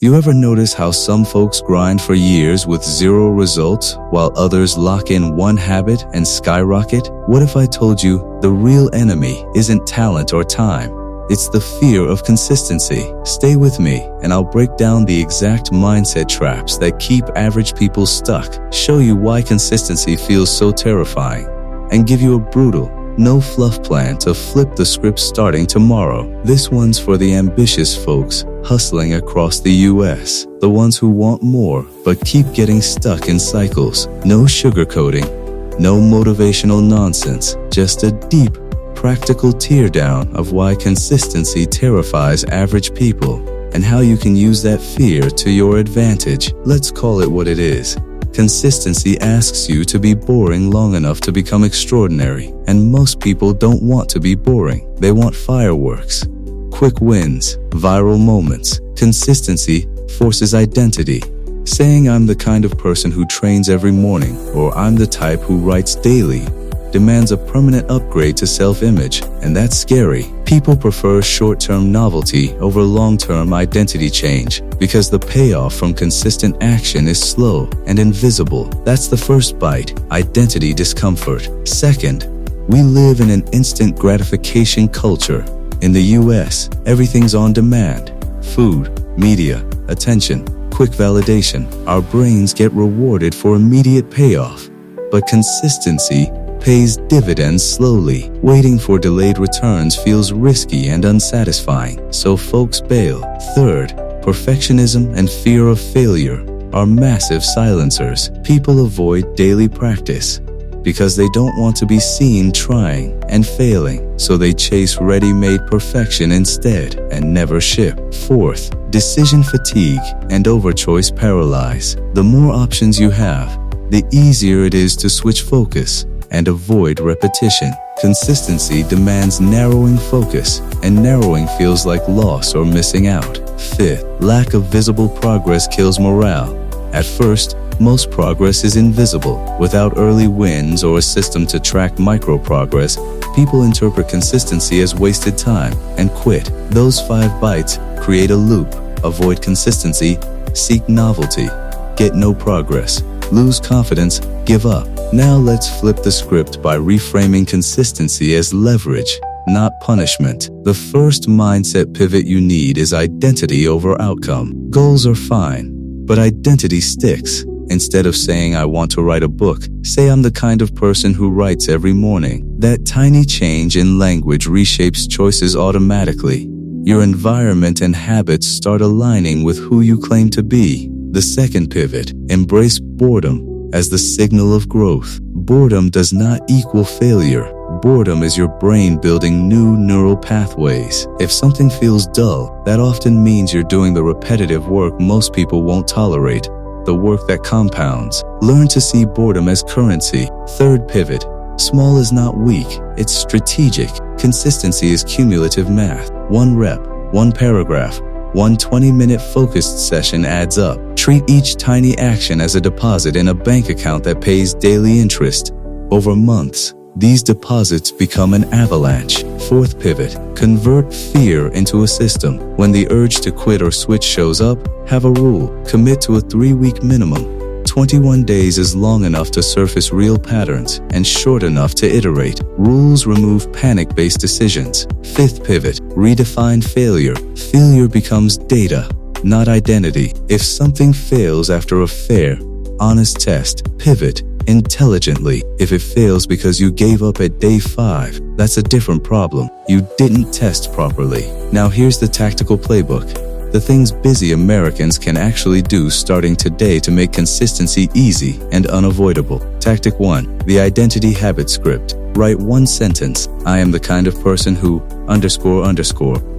You ever notice how some folks grind for years with zero results, while others lock in one habit and skyrocket? What if I told you the real enemy isn't talent or time? It's the fear of consistency. Stay with me, and I'll break down the exact mindset traps that keep average people stuck, show you why consistency feels so terrifying, and give you a brutal, no fluff plan to flip the script starting tomorrow. This one's for the ambitious folks hustling across the US, the ones who want more but keep getting stuck in cycles. No sugarcoating, no motivational nonsense, just a deep, practical teardown of why consistency terrifies average people and how you can use that fear to your advantage. Let's call it what it is. Consistency asks you to be boring long enough to become extraordinary, and most people don't want to be boring. They want fireworks, quick wins, viral moments. Consistency forces identity. Saying I'm the kind of person who trains every morning, or I'm the type who writes daily, demands a permanent upgrade to self-image, and that's scary. People prefer short-term novelty over long-term identity change because the payoff from consistent action is slow and invisible. That's the first bite, identity discomfort. Second, we live in an instant gratification culture. In the US, everything's on demand. Food, media, attention, quick validation. Our brains get rewarded for immediate payoff. But consistency pays dividends slowly. Waiting for delayed returns feels risky and unsatisfying, so folks bail. Third, perfectionism and fear of failure are massive silencers. People avoid daily practice because they don't want to be seen trying and failing, so they chase ready-made perfection instead and never ship. Fourth, decision fatigue and overchoice paralyze. The more options you have, the easier it is to switch focus and avoid repetition. Consistency demands narrowing focus, and narrowing feels like loss or missing out. Fifth, lack of visible progress kills morale. At first, most progress is invisible. Without early wins or a system to track micro progress, people interpret consistency as wasted time and quit. Those 5 bites create a loop. Avoid consistency, seek novelty, get no progress, lose confidence, give up. Now let's flip the script by reframing consistency as leverage, not punishment. The first mindset pivot you need is identity over outcome. Goals are fine, but identity sticks. Instead of saying I want to write a book, say I'm the kind of person who writes every morning. That tiny change in language reshapes choices automatically. Your environment and habits start aligning with who you claim to be. The second pivot, embrace boredom as the signal of growth. Boredom does not equal failure. Boredom is your brain building new neural pathways. If something feels dull, that often means you're doing the repetitive work most people won't tolerate, the work that compounds. Learn to see boredom as currency. Third pivot, small is not weak, it's strategic. Consistency is cumulative math. 1 rep, 1 paragraph, 1 20-minute focused session adds up. Treat each tiny action as a deposit in a bank account that pays daily interest. Over months, these deposits become an avalanche. Fourth pivot, convert fear into a system. When the urge to quit or switch shows up, have a rule. Commit to a 3-week minimum. 21 days is long enough to surface real patterns and short enough to iterate. Rules remove panic-based decisions. Fifth pivot, redefine failure. Failure becomes data, not identity. If something fails after a fair, honest test, pivot intelligently. If it fails because you gave up at day 5, that's a different problem. You didn't test properly. Now here's the tactical playbook. The things busy Americans can actually do starting today to make consistency easy and unavoidable. Tactic 1, the identity habit script. Write 1 sentence. I am the kind of person who ...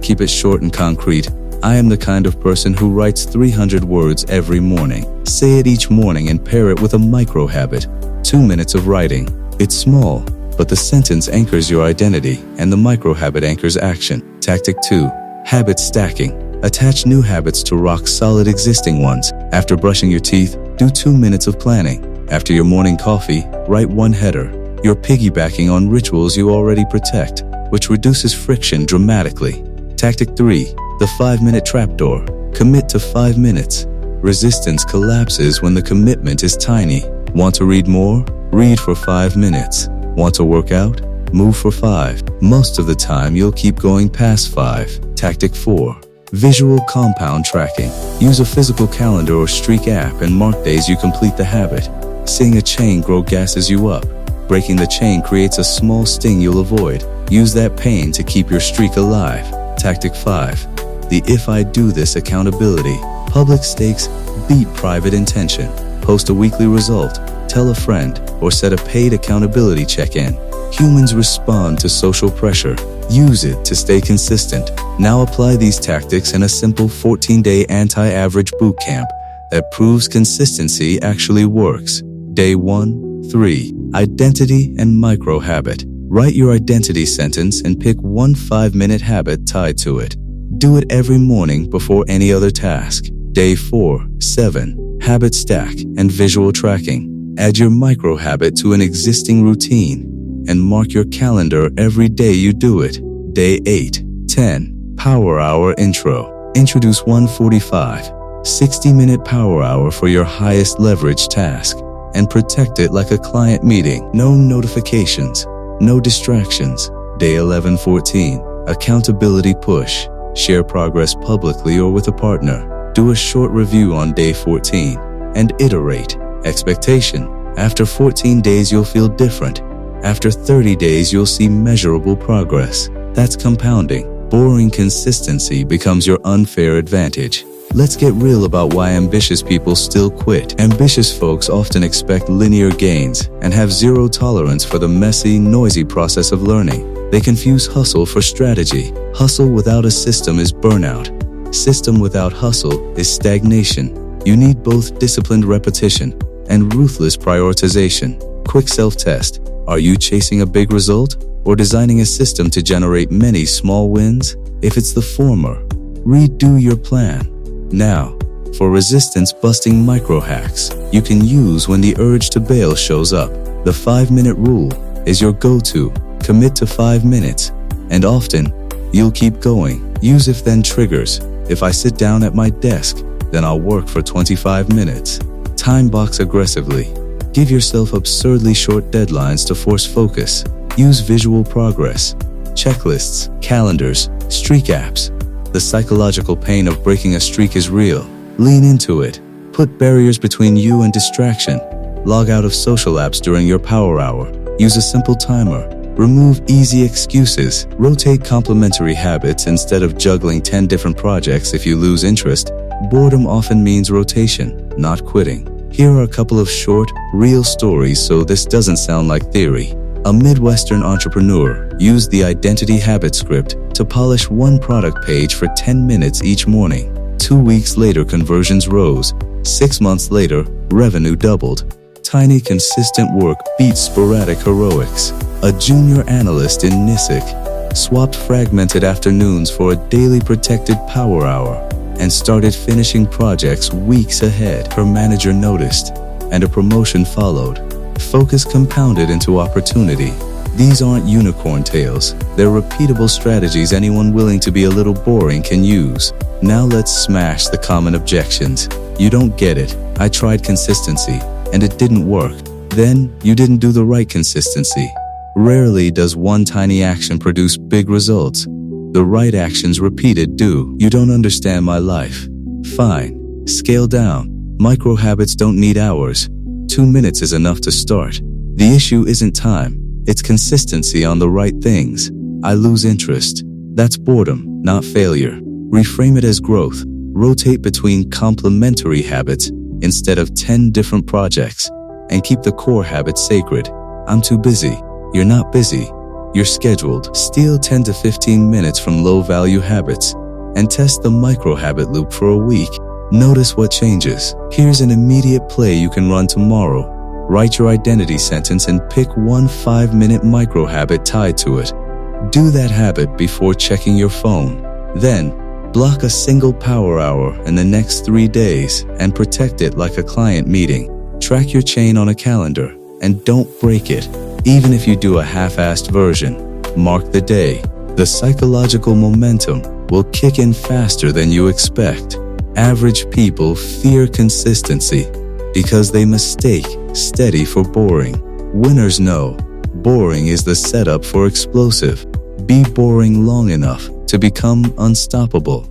Keep it short and concrete. I am the kind of person who writes 300 words every morning. Say it each morning and pair it with a micro habit. 2 minutes of writing. It's small, but the sentence anchors your identity and the micro habit anchors action. Tactic 2, habit stacking. Attach new habits to rock-solid existing ones. After brushing your teeth, do 2 minutes of planning. After your morning coffee, write 1 header. You're piggybacking on rituals you already protect, which reduces friction dramatically. Tactic 3, the 5-minute trapdoor. Commit to 5 minutes. Resistance collapses when the commitment is tiny. Want to read more? Read for 5 minutes. Want to work out? Move for 5. Most of the time, you'll keep going past 5. Tactic 4. Visual compound tracking. Use a physical calendar or streak app and mark days you complete the habit. Seeing a chain grow gasses you up. Breaking the chain creates a small sting you'll avoid. Use that pain to keep your streak alive. Tactic 5. The if I do this accountability. Public stakes beat private intention. Post a weekly result, tell a friend, or set a paid accountability check-in. Humans respond to social pressure. Use it to stay consistent. Now apply these tactics in a simple 14-day anti-average bootcamp that proves consistency actually works. Day 1, 3. Identity and micro-habit. Write your identity sentence and pick one 5-minute habit tied to it. Do it every morning before any other task. Day 4, 7. Habit stack and visual tracking. Add your micro-habit to an existing routine and mark your calendar every day you do it. Day 8, 10. Power Hour intro. Introduce 145, 60-minute power hour for your highest leverage task and protect it like a client meeting. No notifications, no distractions. Day 11-14. Accountability push. Share progress publicly or with a partner. Do a short review on day 14 and iterate. Expectation. After 14 days, you'll feel different. After 30 days, you'll see measurable progress. That's compounding. Boring consistency becomes your unfair advantage. Let's get real about why ambitious people still quit. Ambitious folks often expect linear gains and have zero tolerance for the messy, noisy process of learning. They confuse hustle for strategy. Hustle without a system is burnout. System without hustle is stagnation. You need both disciplined repetition and ruthless prioritization. Quick self-test. Are you chasing a big result or designing a system to generate many small wins? If it's the former, redo your plan. Now, for resistance-busting micro-hacks you can use when the urge to bail shows up. The 5-minute rule is your go-to. Commit to 5 minutes, and often, you'll keep going. Use if-then triggers. If I sit down at my desk, then I'll work for 25 minutes. Time box aggressively. Give yourself absurdly short deadlines to force focus. Use visual progress, checklists, calendars, streak apps. The psychological pain of breaking a streak is real. Lean into it. Put barriers between you and distraction. Log out of social apps during your power hour. Use a simple timer. Remove easy excuses. Rotate complementary habits instead of juggling 10 different projects if you lose interest. Boredom often means rotation, not quitting. Here are a couple of short, real stories so this doesn't sound like theory. A Midwestern entrepreneur used the identity habit script to polish one product page for 10 minutes each morning. 2 weeks later, conversions rose. 6 months later, revenue doubled. Tiny, consistent work beats sporadic heroics. A junior analyst in NISIC swapped fragmented afternoons for a daily protected power hour and started finishing projects weeks ahead. Her manager noticed, and a promotion followed. Focus compounded into opportunity. These aren't unicorn tales. They're repeatable strategies anyone willing to be a little boring can use. Now let's smash the common objections. You don't get it. I tried consistency, and it didn't work. Then, you didn't do the right consistency. Rarely does one tiny action produce big results. The right actions repeated do. You don't understand my life. Fine. Scale down. Micro habits don't need hours. 2 minutes is enough to start. The issue isn't time. It's consistency on the right things. I lose interest. That's boredom, not failure. Reframe it as growth. Rotate between complementary habits instead of 10 different projects. And keep the core habit sacred. I'm too busy. You're not busy. You're scheduled. Steal 10 to 15 minutes from low-value habits and test the micro-habit loop for a week. Notice what changes. Here's an immediate play you can run tomorrow. Write your identity sentence and pick one 5-minute micro-habit tied to it. Do that habit before checking your phone. Then, block a single power hour in the next 3 days and protect it like a client meeting. Track your chain on a calendar and don't break it. Even if you do a half-assed version, mark the day. The psychological momentum will kick in faster than you expect. Average people fear consistency because they mistake steady for boring. Winners know boring is the setup for explosive. Be boring long enough to become unstoppable.